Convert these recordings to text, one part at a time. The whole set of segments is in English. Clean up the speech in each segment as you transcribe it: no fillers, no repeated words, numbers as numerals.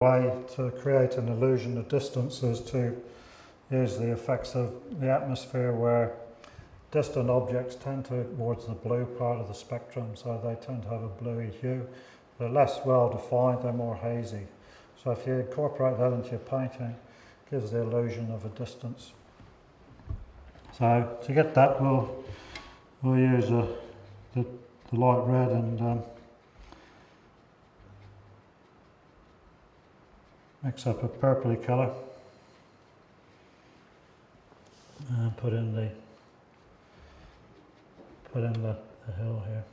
way to create an illusion of distance is to use the effects of the atmosphere, where distant objects tend towards the blue part of the spectrum, so they tend to have a bluey hue. They're less well defined, they're more hazy. So if you incorporate that into your painting, it gives the illusion of a distance. So to get that, we'll use the light red and mix up a purpley colour and put in the hill here.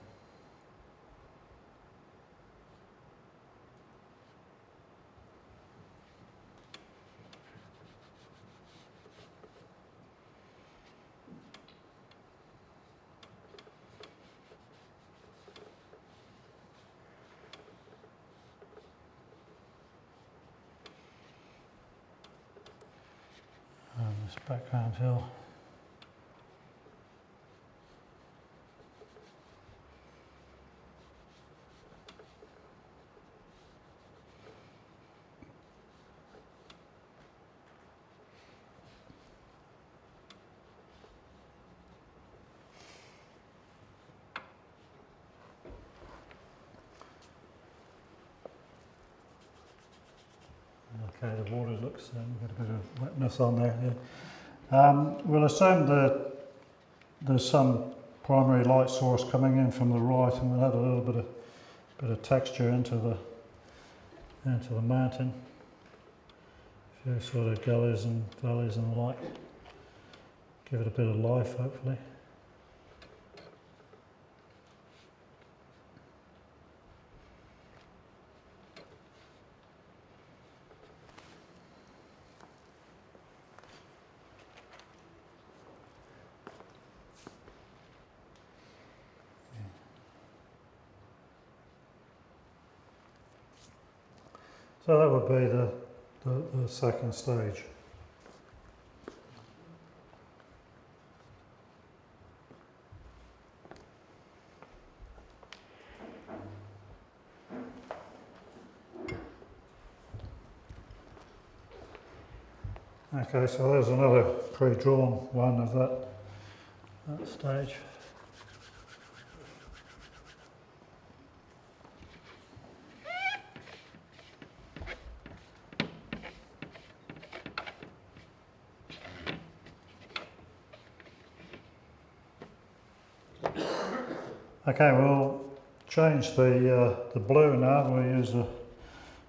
And this background hill. Okay, the water looks, got a bit of wetness on there. Yeah. We'll assume that there's some primary light source coming in from the right, and we'll add a little bit of texture into the mountain. A few sort of gullies and valleys and the like. Give it a bit of life, hopefully. So that would be the second stage. Okay, so there's another pre-drawn one of that stage. Okay, we'll change the blue now. We'll use a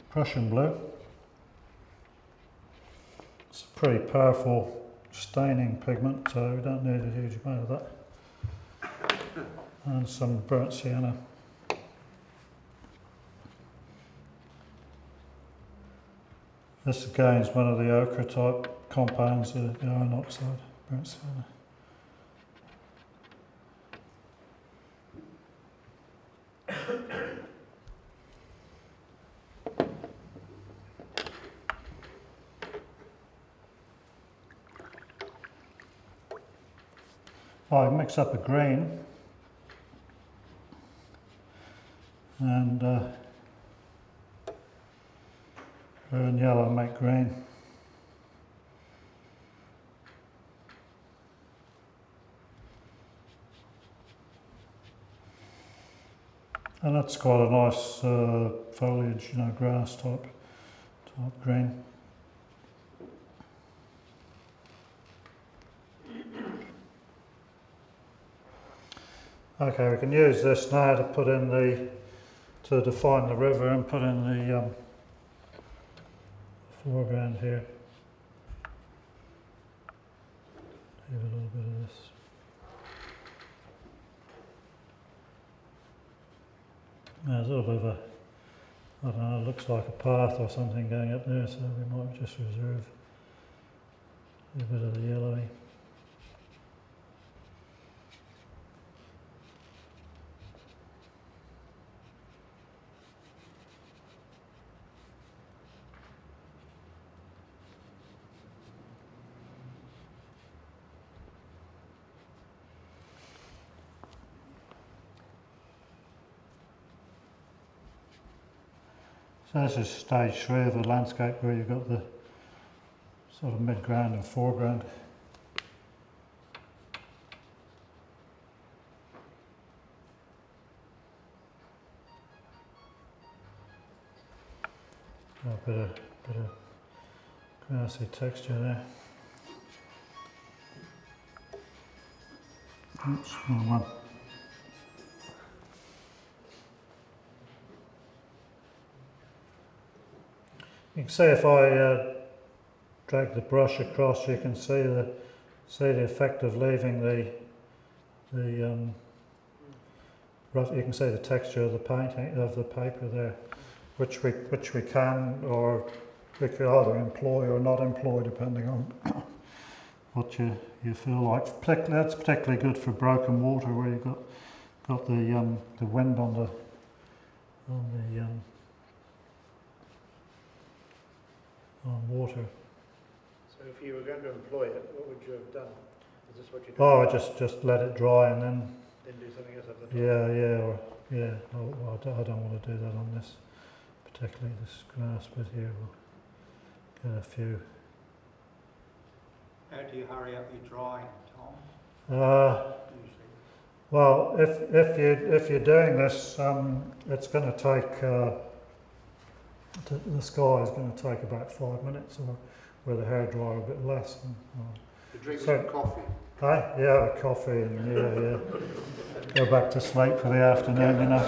Prussian blue. It's a pretty powerful staining pigment, so we don't need a huge amount of that. And some burnt sienna. This again is one of the ochre type compounds, the iron oxide, burnt sienna. I mix up a green and blue and yellow make green. And that's quite a nice foliage, grass type green. Okay, we can use this now to put in to define the river and put in the foreground here. Leave a little bit of this. There's a little bit of a, I don't know, it looks like a path or something going up there, so we might just reserve a bit of the yellowy. So this is stage 3 of the landscape, where you've got the sort of midground and foreground. A bit of grassy texture there. Oops, wrong one. You can see if I drag the brush across, you can see the effect of leaving the rough. You can see the texture of the painting of the paper there, which we can, or we could either employ or not employ, depending on what you feel like. That's particularly good for broken water, where you've got the wind on water. So if you were going to employ it, what would you have done? Is this what you do? Oh, I just let it dry and then Do something else at the top? yeah. I don't want to do that on this, particularly this grass bit here. We'll get a few. How do you hurry up your drawing, Tom? Usually. Well, if you're doing this, it's going to take the sky is going to take about 5 minutes, or with a hairdryer a bit less. You drink So- some coffee. Yeah, coffee and yeah. Go back to sleep for the afternoon, you know.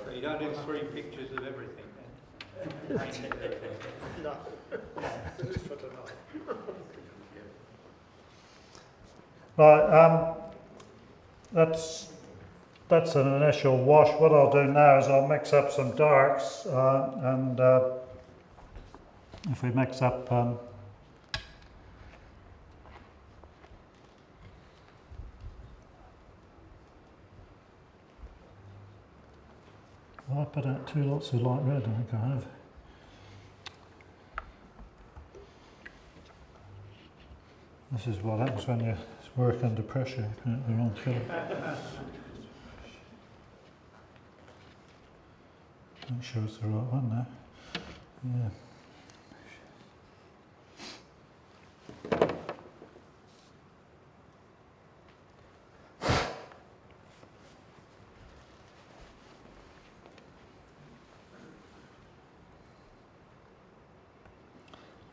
So you don't do 3 pictures of everything then? No, just for tonight. Right, that's an initial wash. What I'll do now is I'll mix up some darks, and if we mix up I put out 2 lots of light red, I think I have. This is what happens when you work under pressure, you put out the wrong colour. Make sure it's the right one now. Yeah.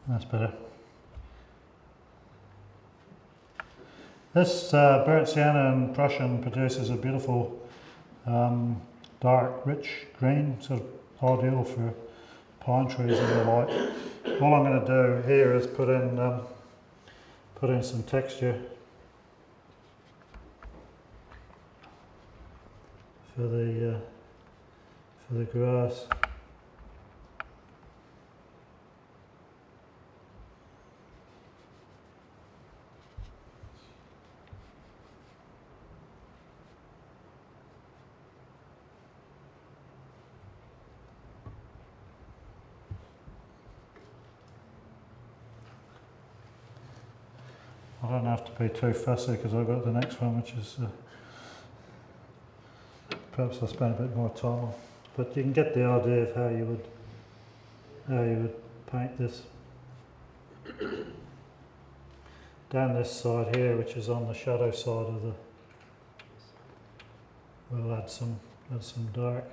That's better. This burnt sienna and Prussian produces a beautiful dark, rich green, sort of ideal for pine trees and the like. All I'm going to do here is put in some texture for the grass. I don't have to be too fussy because I've got the next one, which is perhaps I'll spend a bit more time on. But you can get the idea of how you would paint this. Down this side here, which is on the shadow side of the, we'll add some dark.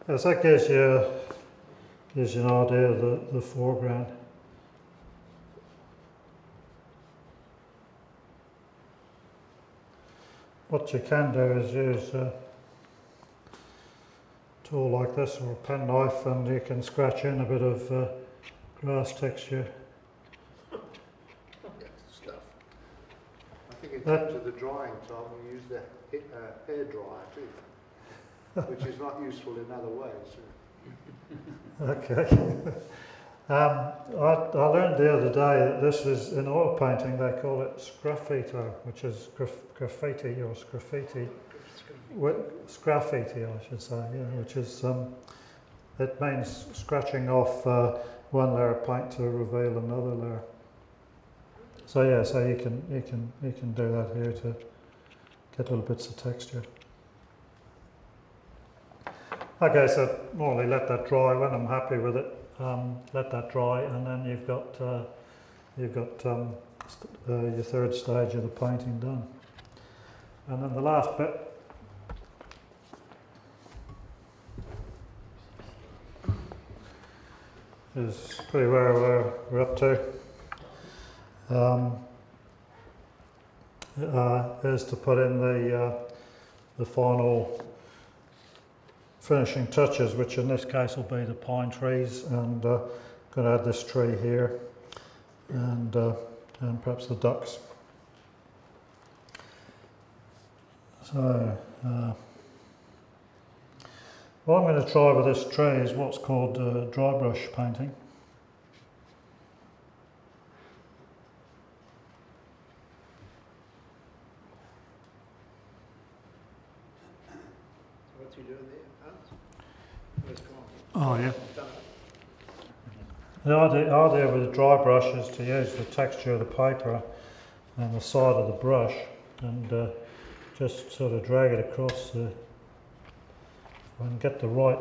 Yes, that gives you an idea of the foreground. What you can do is use a tool like this or a penknife, and you can scratch in a bit of grass texture. Stuff. I think in terms of the drying, Tom, you use the hair dryer too, which is not useful in other ways. Okay. I learned the other day that this is, in oil painting they call it sgraffito, which is graffiti or sgraffiti. Sgraffiti, I should say, yeah, which is, it means scratching off one layer of paint to reveal another layer. So yeah, so you can do that here to get little bits of texture. Okay, so normally let that dry. When I'm happy with it, let that dry, and then you've got your third stage of the painting done. And then the last bit is pretty where we're up to. Is to put in the final finishing touches, which in this case will be the pine trees, and going to add this tree here, and perhaps the ducks. So what I'm going to try with this tree is what's called dry brush painting. What's he doing there, Hans? Where's Con? Oh yeah. Done The idea with the dry brush is to use the texture of the paper and the side of the brush, and just sort of drag it across and get the right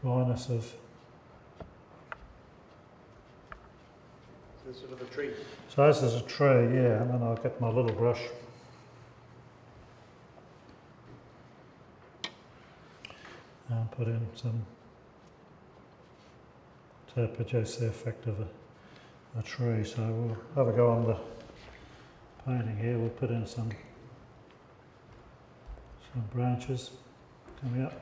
dryness of. So this is sort of a tree. So this is a tree, yeah, and then I'll get my little brush and put in some to produce the effect of a tree. So we'll have a go on the painting here. We'll put in some branches coming up.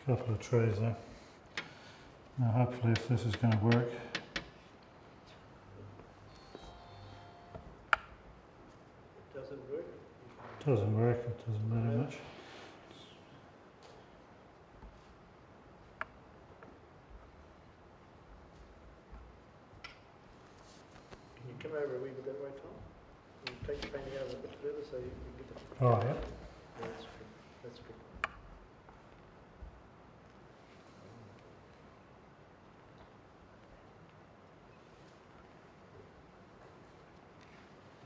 Couple of trees there. Now hopefully if this is going to work. Doesn't work. Doesn't work, it doesn't matter much. Can you come over a wee bit that way, Tom? Can you take the painting over a bit further so you can get the... Oh yeah. Yeah, that's good. That's good.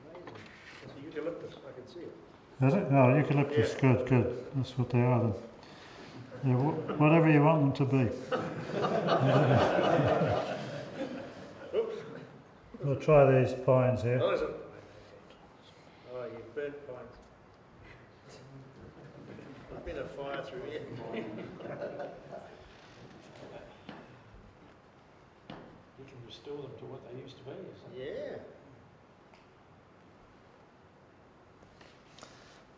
Amazing. That's a eucalyptus, I can see it. Is it? No, eucalyptus, Yeah. good. That's what they are then. Yeah, whatever you want them to be. Oops. We'll try these pines here. Oh, is it? Oh, you burnt pines. There's been a fire through here. You can restore them to what they used to be, isn't it? Yeah.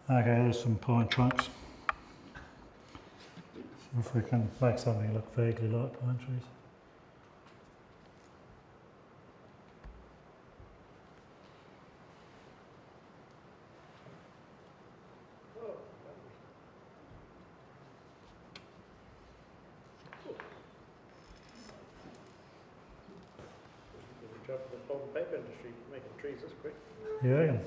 Okay, there's some pine trunks. See if we can make something look vaguely like pine trees. Oh, good job for the pulp and paper industry making trees this quick. Yeah.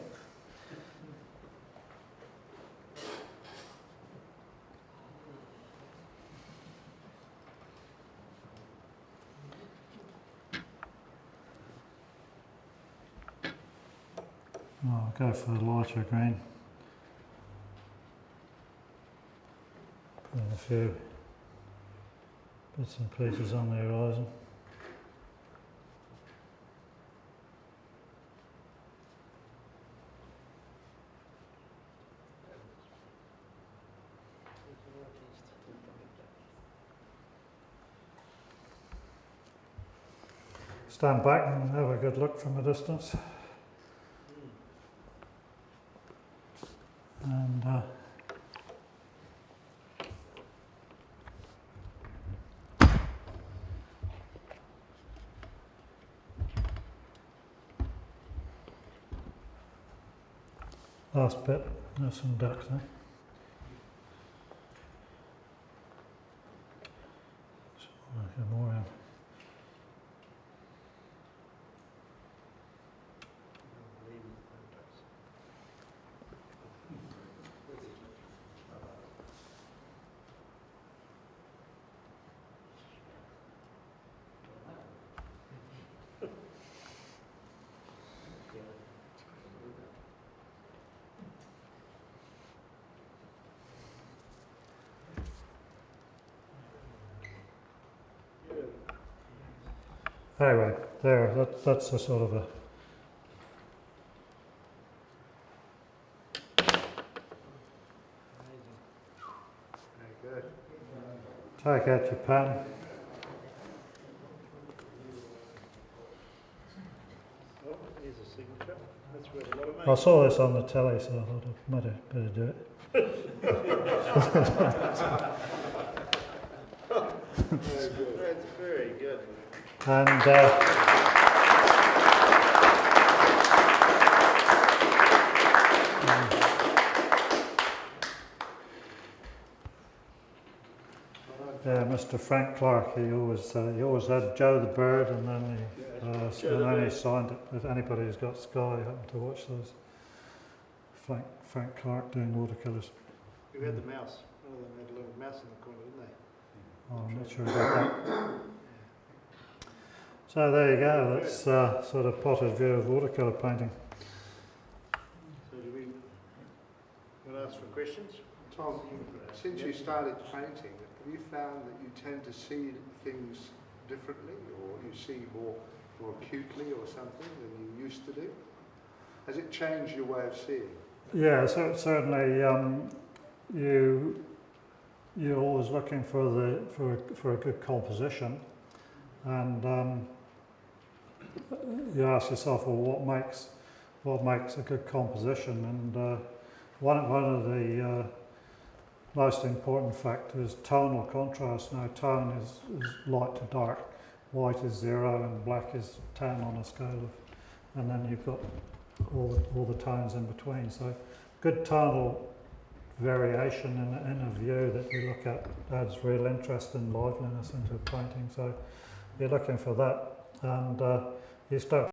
I'll go for the lighter green. Put in a few bits and pieces on the horizon. Stand back and have a good look from a distance. And last bit, there's some ducks there. Some more in. Anyway, there, that's a sort of a Very good. take out your pen. Oh, here's a signature. That's worth a lot of money. I saw this on the telly, so I thought I might better do it. That's very good. And Mr. Frank Clark, he always had Joe the Bird, and then he signed it. If anybody who's got Sky happened to watch those, Frank Clark doing watercolours. You had the mouse. One of them had a little mouse in the corner, didn't they? Oh, I'm not sure about that. So there you go. That's sort of potted view of watercolour painting. So do we want to ask for questions? Tom, since you started painting, have you found that you tend to see things differently, or you see more acutely or something than you used to do? Has it changed your way of seeing? Yeah, so certainly you're always looking for a good composition, and you ask yourself, well, what makes a good composition? And one of the most important factors is tonal contrast. Now, tone is light to dark. White is 0 and black is 10 on a scale of, and then you've got all the tones in between. So good tonal variation in a view that you look at adds real interest and liveliness into a painting. So you're looking for that, and you start